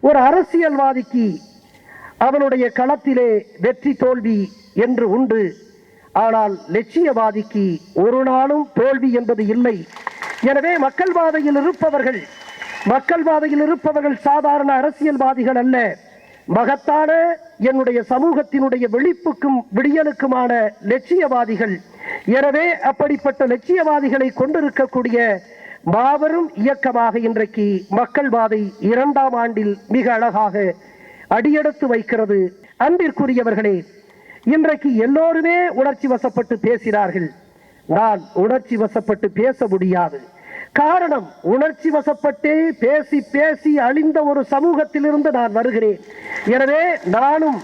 ஒரு அரசியல்வாதிக்கு அவனுடைய களத்திலே வெற்றி தோல்வி என்று உண்டு. ஆனால் லட்சியவாதிக்கு ஒரு நாளும் தோல்வி என்பது இல்லை. எனவே மக்கள் பாதையில் இருப்பவர்கள் சாதாரண அரசியல்வாதிகள் அல்ல, மகத்தான என்னுடைய சமூகத்தினுடைய விழிப்புக்கும் விடியலுக்குமான லட்சியவாதிகள். எனவே அப்படிப்பட்ட லட்சியவாதிகளை கொண்டிருக்கக்கூடிய மாபெரும் இயக்கமாக இன்றைக்கு மக்கள் பாதை 2ஆம் ஆண்டில் மிக அழகாக அடியெடுத்து வைக்கிறது. அன்பிற்குரியவர்களே, இன்றைக்கு எல்லோருமே உணர்ச்சி வசப்பட்டு பேசினார்கள். நான் உணர்ச்சி வசப்பட்டு பேச முடியாது. காரணம், உணர்ச்சி வசப்பட்டே பேசி பேசி அழிந்த ஒரு சமூகத்திலிருந்து நான் வருகிறேன். எனவே நானும்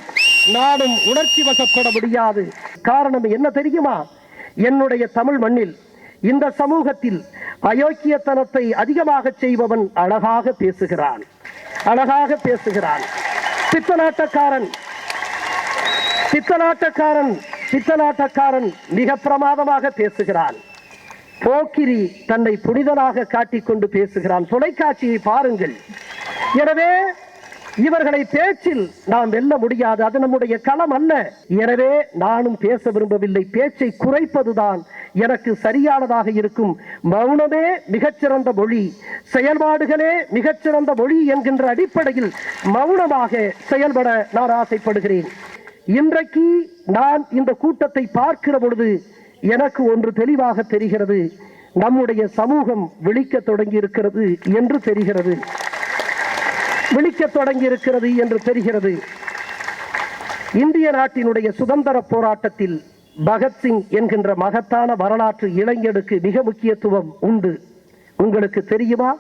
உணர்ச்சி வசப்பட முடியாது. காரணம் என்ன தெரியுமா? என்னுடைய தமிழ் மண்ணில் இந்த சமூகத்தில் அயோக்கியத்தனத்தை அதிகமாக செய்பவன் அழகாக பேசுகிறான். பித்தலாட்டக்காரன் மிக பிரமாதமாக பேசுகிறான். போக்கிரி தன்னை புனிதனாக காட்டிக்கொண்டு பேசுகிறான். தொலைக்காட்சியை பாருங்கள். எனவே இவர்களை பேச்சில் நாம் வெல்ல முடியாது. அது நம்முடைய களம் அல்ல. எனவே நானும் பேச விரும்பவில்லை. பேச்சை குறைப்பதுதான் எனக்கு சரியானதாக இருக்கும். மௌனமே மிகச்சிறந்த மொழி, செயல்பாடுகளே மிகச்சிறந்த மொழி என்கின்ற அடிப்படையில் மௌனமாக செயல்பட நான் ஆசைப்படுகிறேன். இன்றைக்கு நான் இந்த கூட்டத்தை பார்க்கிற பொழுது எனக்கு ஒன்று தெளிவாக தெரிகிறது. நம்முடைய சமூகம் விழிக்க தொடங்கி இருக்கிறது என்று தெரிகிறது. இந்திய நாட்டினுடைய சுதந்திர போராட்டத்தில் பகத்சிங் என்கின்ற மகத்தான வரலாற்று இளைஞனுக்கு மிக முக்கியத்துவம் உண்டு. உங்களுக்கு தெரியுமா?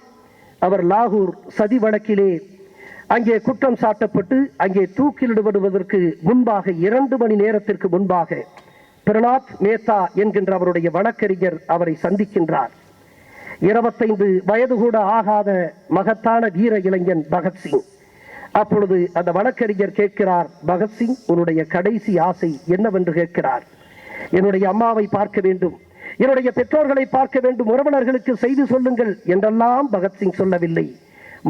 அவர் லாகூர் சதி வழக்கிலே அங்கே குற்றம் சாட்டப்பட்டு அங்கே தூக்கிலிடுவதற்கு முன்பாக 2 மணி நேரத்திற்கு முன்பாக பிரணாப் மேத்தா என்கின்ற அவருடைய வழக்கறிஞர் அவரை சந்திக்கின்றார். 25 வயது கூட ஆகாத மகத்தான வீர இளைஞன் பகத்சிங். அப்பொழுது அந்த வழக்கறிஞர் கேட்கிறார், பகத்சிங், உன்னுடைய கடைசி ஆசை என்னவென்று கேட்கிறார். என்னுடைய அம்மாவை பார்க்க வேண்டும், என்னுடைய பெற்றோர்களை பார்க்க வேண்டும், உறவினர்களுக்கு செய்தி சொல்லுங்கள் என்றெல்லாம் பகத்சிங் சொல்லவில்லை.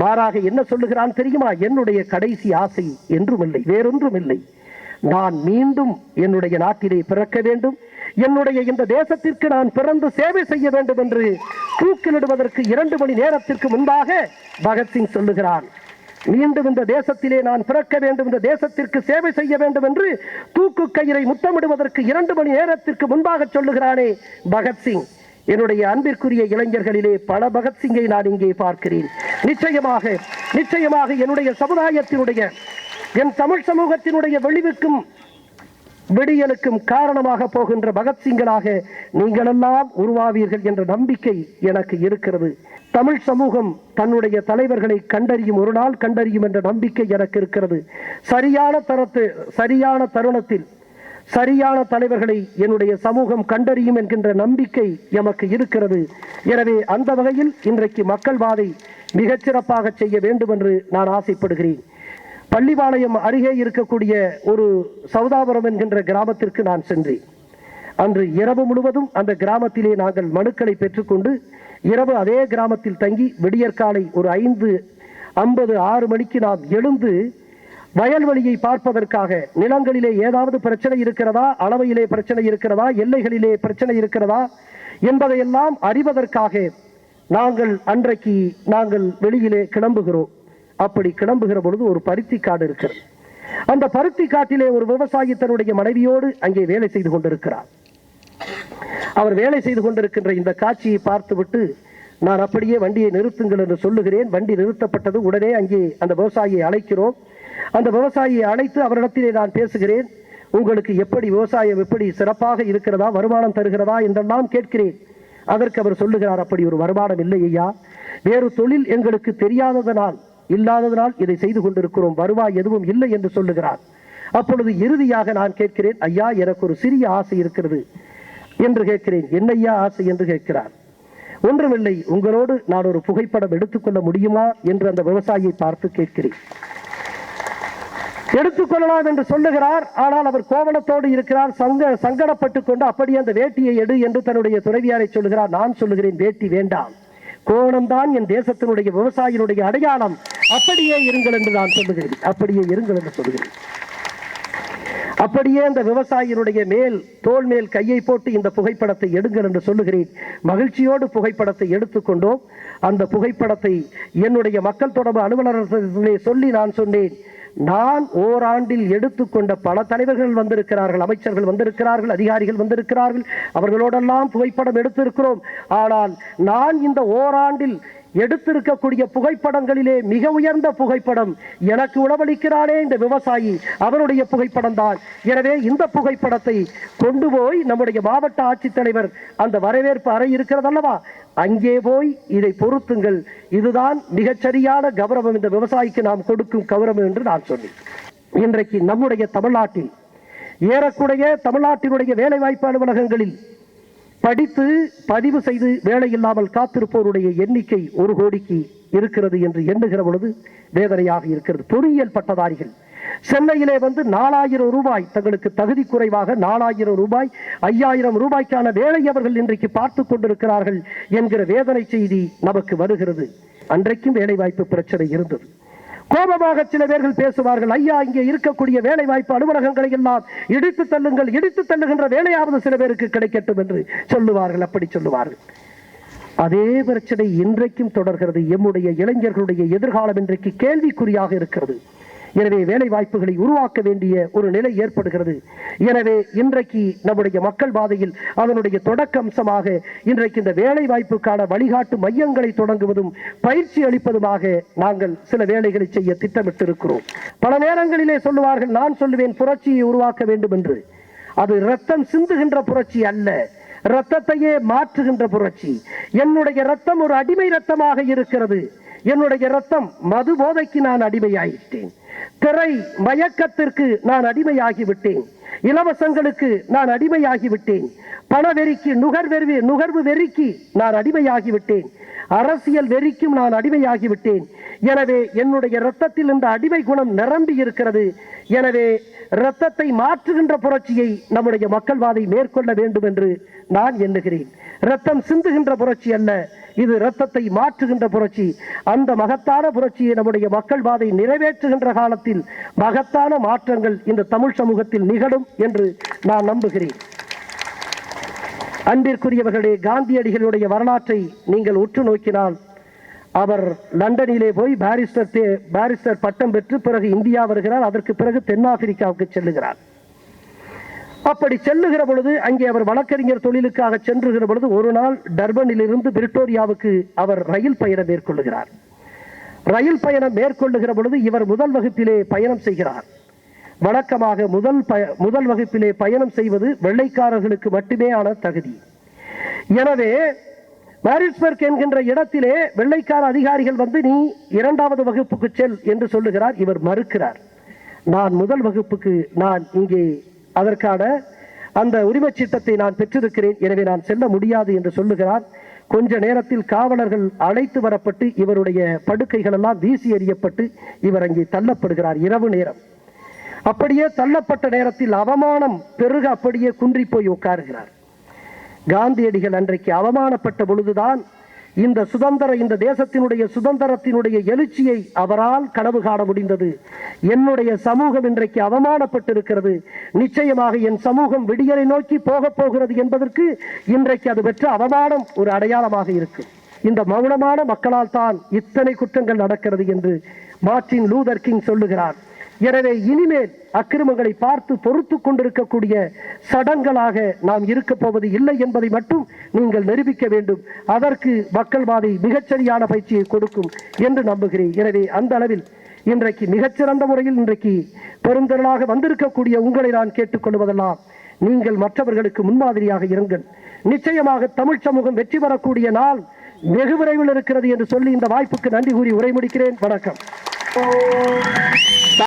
மாறாக என்ன சொல்லுகிறான் தெரியுமா? என்னுடைய கடைசி ஆசை என்றுமில்லை, வேறொன்றுமில்லை. நான் மீண்டும் என்னுடைய நாட்டிலே பிறக்க வேண்டும், என்னுடைய இந்த தேசத்திற்கு நான் பிறந்து சேவை செய்ய வேண்டும் என்று தூக்கிலிடுவதற்கு 2 மணி நேரத்திற்கு முன்பாக பகத்சிங் சொல்லுகிறான். மீண்டும் இந்த தேசத்திலே நான் பிறக்க வேண்டும், இந்த தேசத்திற்கு சேவை செய்ய வேண்டும் என்று தூக்கு கயிறை முத்தமிடுவதற்கு 2 மணி நேரத்திற்கு முன்பாக சொல்லுகிறானே பகத்சிங். என்னுடைய அன்பிற்குரிய இளைஞர்களிலே பல பகத்சிங்கை நான் இங்கே பார்க்கிறேன். நிச்சயமாக என்னுடைய சமுதாயத்தினுடைய, என் தமிழ் சமூகத்தினுடைய வெளிவுக்கும் விடியலுக்கும் காரணமாக போகின்ற பகத்சிங்களாக நீங்களெல்லாம் உருவாவீர்கள் என்ற நம்பிக்கை எனக்கு இருக்கிறது. தமிழ் சமூகம் தன்னுடைய தலைவர்களை கண்டறியும், ஒரு நாள் கண்டறியும் என்ற நம்பிக்கை எனக்கு இருக்கிறது. சரியான தருணத்தில் சரியான தலைவர்களை என்னுடைய சமூகம் கண்டறியும் என்கின்ற நம்பிக்கை எமக்கு இருக்கிறது. எனவே அந்த வகையில் இன்றைக்கு மக்கள் பாதை மிகச்சிறப்பாக செய்ய வேண்டும் என்று நான் ஆசைப்படுகிறேன். பள்ளிபாளையம் அருகே இருக்கக்கூடிய ஒரு சௌதாபுரம் என்கின்ற கிராமத்திற்கு நான் சென்றேன். அன்று இரவு முழுவதும் அந்த கிராமத்திலே நாங்கள் மனுக்களை பெற்றுக்கொண்டு இரவு அதே கிராமத்தில் தங்கி விடியற்காலை ஒரு 5:50-6 மணிக்கு நாம் எழுந்து வயல்வெளியை பார்ப்பதற்காக, நிலங்களிலே ஏதாவது பிரச்சனை இருக்கிறதா, அளவையிலே பிரச்சனை இருக்கிறதா, எல்லைகளிலே பிரச்சனை இருக்கிறதா என்பதையெல்லாம் அறிவதற்காக நாங்கள் வெளியிலே கிளம்புகிறோம். அப்படி கிளம்புகிற பொழுது ஒரு பருத்தி காடு இருக்கிறது. அந்த பருத்தி காட்டிலே ஒரு விவசாயி தன்னுடைய மனைவியோடு அங்கே வேலை செய்து கொண்டிருக்கிறார். அவர் வேலை செய்து கொண்டிருக்கின்ற இந்த காட்சியை பார்த்துவிட்டு நான் அப்படியே வண்டியை நிறுத்துங்கள் என்று சொல்லுகிறேன். வண்டி நிறுத்தப்பட்டது. உடனே அங்கே அந்த விவசாயியை அழைக்கிறோம். அந்த விவசாயியை அழைத்து அவரிடத்திலே நான் பேசுகிறேன். உங்களுக்கு எப்படி விவசாயம் எப்படி சிறப்பாக இருக்கிறதா, வருமானம் தருகிறதா என்றெல்லாம் கேட்கிறேன். அதற்கு அவர் சொல்லுகிறார், அப்படி ஒரு வருமானம் இல்லை ஐயா, வேறு தொழில் எங்களுக்கு இல்லாததனால் இதை செய்து கொண்டிருக்கிறோம், வருவாய் எதுவும் இல்லை என்று சொல்லுகிறார். அப்பொழுது இறுதியாக நான் கேட்கிறேன், ஐயா எனக்கு ஒரு சிறிய ஆசை இருக்கிறது என்று கேட்கிறேன். என்னையா ஆசை என்று கேட்கிறார். ஒன்றுமில்லை, உங்களோடு நான் ஒரு புகைப்படம் எடுத்துக்கொள்ள முடியுமா என்று அந்த விவசாயியை பார்த்து கேட்கிறேன். எடுத்துக்கொள்ளலாம் என்று சொல்லுகிறார். ஆனால் அவர் கோவணத்தோடு இருக்கிறார், சங்கடப்பட்டு கொண்டு அப்படியே அந்த வேட்டியை எடு என்று தன்னுடைய துணைவியாரை சொல்லுகிறார். நான் சொல்லுகிறேன், வேட்டி வேண்டாம், கோவணம்தான் என் தேசத்தினுடைய விவசாயினுடைய அடையாளம், அப்படியே இருங்கள் என்று நான் சொல்லுகிறேன். அப்படியே இருங்கள் என்று சொல்லுகிறேன். அப்படியே அந்த விவசாயியினுடைய தோல் மேல் கையை போட்டு இந்த புகைப்படத்தை எடுங்கள் என்று சொல்லுகிறேன். மகிழ்ச்சியோடு புகைப்படத்தை எடுத்துக்கொண்டோம். அந்த புகைப்படத்தை என்னுடைய மக்கள் தொடர்பு அலுவலர்களிலே சொல்லி நான் சொன்னேன், நான் ஓராண்டில் எடுத்துக்கொண்ட பல தலைவர்கள் வந்திருக்கிறார்கள், அமைச்சர்கள் வந்திருக்கிறார்கள், அதிகாரிகள் வந்திருக்கிறார்கள், அவர்களோடெல்லாம் புகைப்படம் எடுத்திருக்கிறோம். ஆனால் நான் இந்த ஓராண்டில் எடுத்திருக்கக்கூடிய புகைப்படங்களிலே மிக உயர்ந்த புகைப்படம் எனக்கு உணவளிக்கிறானே இந்த விவசாயி, அவருடைய புகைப்படம் தான். எனவே இந்த புகைப்படத்தை கொண்டு போய் நம்முடைய மாவட்ட ஆட்சித்தலைவர் அந்த வரவேற்பு அறை இருக்கிறது அல்லவா, அங்கே போய் இதை பொருத்துங்கள். இதுதான் மிகச்சரியான கௌரவம், இந்த விவசாயிக்கு நாம் கொடுக்கும் கௌரவம் என்று நான் சொன்னேன். இன்றைக்கு நம்முடைய தமிழ்நாட்டில் ஏறக்குறைய தமிழ்நாட்டினுடைய வேலைவாய்ப்பு அலுவலகங்களில் படித்து பதிவு செய்து வேலை இல்லாமல் காத்திருப்போருடைய எண்ணிக்கை 1 கோடிக்கு இருக்கிறது என்று எண்ணுகிற பொழுது வேதனையாக இருக்கிறது. பொறியியல் பட்டதாரிகள் சென்னையிலே வந்து 4000 ரூபாய், தங்களுக்கு தகுதி குறைவாக 4000 ரூபாய் 5000 ரூபாய்க்கான வேலை அவர்கள் இன்றைக்கு பார்த்து கொண்டிருக்கிறார்கள் என்கிற வேதனை செய்தி நமக்கு வருகிறது. அன்றைக்கும் வேலை வாய்ப்பு பிரச்சனை இருந்தது. கோபமாக சில பேர்கள் பேசுவார்கள், ஐயா இங்கே இருக்கக்கூடிய வேலை வாய்ப்பு அலுவலகங்களை எல்லாம் இடித்து தள்ளுங்கள், இடித்து தள்ளுகின்ற வேலையாவது சில பேருக்கு கிடைக்கட்டும் என்று சொல்லுவார்கள். அப்படி சொல்லுவார்கள். அதே பிரச்சனை இன்றைக்கும் தொடர்கிறது. எம்முடைய இளைஞர்களுடைய எதிர்காலம் இன்றைக்கு கேள்விக்குறியாக இருக்கிறது. எனவே வேலை வாய்ப்புகளை உருவாக்க வேண்டிய ஒரு நிலை ஏற்படுகிறது. எனவே இன்றைக்கு நம்முடைய மக்கள் பாதையில் அதனுடைய தொடக்க அம்சமாக இன்றைக்கு இந்த வேலை வாய்ப்புக்கான வழிகாட்டு மையங்களை தொடங்குவதும் பயிற்சி அளிப்பதுமாக நாங்கள் சில வேலைகளை செய்ய திட்டமிட்டிருக்கிறோம். பல நேரங்களிலே சொல்லுவார்கள், நான் சொல்லுவேன் புரட்சியை உருவாக்க வேண்டும் என்று. அது ரத்தம் சிந்துகின்ற புரட்சி அல்ல, ரத்தத்தையே மாற்றுகின்ற புரட்சி. என்னுடைய ரத்தம் ஒரு அடிமை ரத்தமாக இருக்கிறது. என்னுடைய ரத்தம் மது போதைக்கு நான் அடிமையாகிவிட்டேன், திரை மயக்கத்திற்கு நான் அடிமையாகிவிட்டேன், இலவசங்களுக்கு நான் அடிமையாகிவிட்டேன், பணவெறிக்கு நுகர்வு வெறிக்கு நான் அடிமையாகிவிட்டேன், அரசியல் வெறிக்கும் நான் அடிமையாகிவிட்டேன். எனவே என்னுடைய இரத்தத்தில் இந்த அடிமை குணம் நிரம்பி இருக்கிறது. எனவே இரத்தத்தை மாற்றுகின்ற புரட்சியை நம்முடைய மக்கள்வாதை மேற்கொள்ள வேண்டும் என்று நான் எண்ணுகிறேன். இரத்தம் சிந்துகின்ற புரட்சி அல்ல, இது இரத்தத்தை மாற்றுகின்ற புரட்சி. அந்த மகத்தான புரட்சியை நம்முடைய மக்கள்வாதை நிறைவேற்றுகின்ற காலத்தில் மகத்தான மாற்றங்கள் இந்த தமிழ் சமூகத்தில் நிகழும் என்று நான் நம்புகிறேன். அன்பிற்குரியவர்களே, காந்தியடிகளுடைய வரலாற்றை நீங்கள் உற்று நோக்கினால், அவர் லண்டனிலே போய் பாரிஸ்டர் பட்டம் பெற்று பிறகு இந்தியா வருகிறார். அதற்கு பிறகு தென்னாப்பிரிக்காவுக்கு செல்லுகிறார். அப்படி செல்லுகிற பொழுது அங்கே அவர் வழக்கறிஞர் தொழிலுக்காக சென்றுகிற பொழுது ஒரு நாள் டர்பனிலிருந்து பிரிட்டோரியாவுக்கு அவர் ரயில் பயணம் மேற்கொள்ளுகிறார். ரயில் பயணம் மேற்கொள்ளுகிற பொழுது இவர் முதல் வகுப்பிலே பயணம் செய்கிறார். வழக்கமாக முதல் வகுப்பிலே பயணம் செய்வது வெள்ளைக்காரர்களுக்கு மட்டுமே ஆன தகுதி. எனவே மாரிட்ஸ்பர்க் என்கின்ற இடத்திலே வெள்ளைக்கார அதிகாரிகள் வந்து நீ 2வது வகுப்புக்கு செல் என்று சொல்லுகிறார். இவர் மறுக்கிறார். நான் முதல் வகுப்புக்கு நான் இங்கே அதற்கான அந்த உரிமை சீட்டத்தை நான் பெற்றிருக்கிறேன், எனவே நான் செல்ல முடியாது என்று சொல்லுகிறார். கொஞ்ச நேரத்தில் காவலர்கள் அழைத்து வரப்பட்டு இவருடைய படுக்கைகள் எல்லாம் வீசி எறியப்பட்டு இவர் அங்கே தள்ளப்படுகிறார். இரவு நேரம். அப்படியே தள்ளப்பட்ட நேரத்தில் அவமானம் பெருக அப்படியே குன்றி போய் உட்காருகிறார். காந்தியடிகள் அன்றைக்கு அவமானப்பட்ட பொழுதுதான் இந்த தேசத்தினுடைய சுதந்திரத்தினுடைய எழுச்சியை அவரால் கனவு காண முடிந்தது. என்னுடைய சமூகம் இன்றைக்கு அவமானப்பட்டிருக்கிறது, நிச்சயமாக என் சமூகம் விடியலை நோக்கி போகப் போகிறது என்பதற்கு இன்றைக்கு அது பெற்ற அவமானம் ஒரு அடையாளமாக இருக்கு. இந்த மௌனமான மக்களால் தான் இத்தனை குற்றங்கள் நடக்கிறது என்று மார்ட்டின் லூதர் கிங் சொல்லுகிறார். எனவே இனிமேல் அக்கிரமங்களை பார்த்து பொறுத்து கொண்டிருக்கக்கூடிய சடங்களாக நாம் இருக்க போவது இல்லை என்பதை மட்டும் நீங்கள் நிரூபிக்க வேண்டும். அதற்கு மக்கள்வாதி மிகச்சரியான பயிற்சியை கொடுக்கும் என்று நம்புகிறேன். எனவே அந்த அளவில் இன்றைக்கு மிகச்சிறந்த முறையில் இன்றைக்கு பெருந்திரளாக வந்திருக்கக்கூடிய உங்களை நான் கேட்டுக்கொள்வதெல்லாம், நீங்கள் மற்றவர்களுக்கு முன்மாதிரியாக இருங்கள். நிச்சயமாக தமிழ் சமூகம் வெற்றி பெறக்கூடிய நாள் வெகு விரைவில் இருக்கிறது என்று சொல்லி இந்த வாய்ப்புக்கு நன்றி கூறி உரை முடிக்கிறேன். வணக்கம்.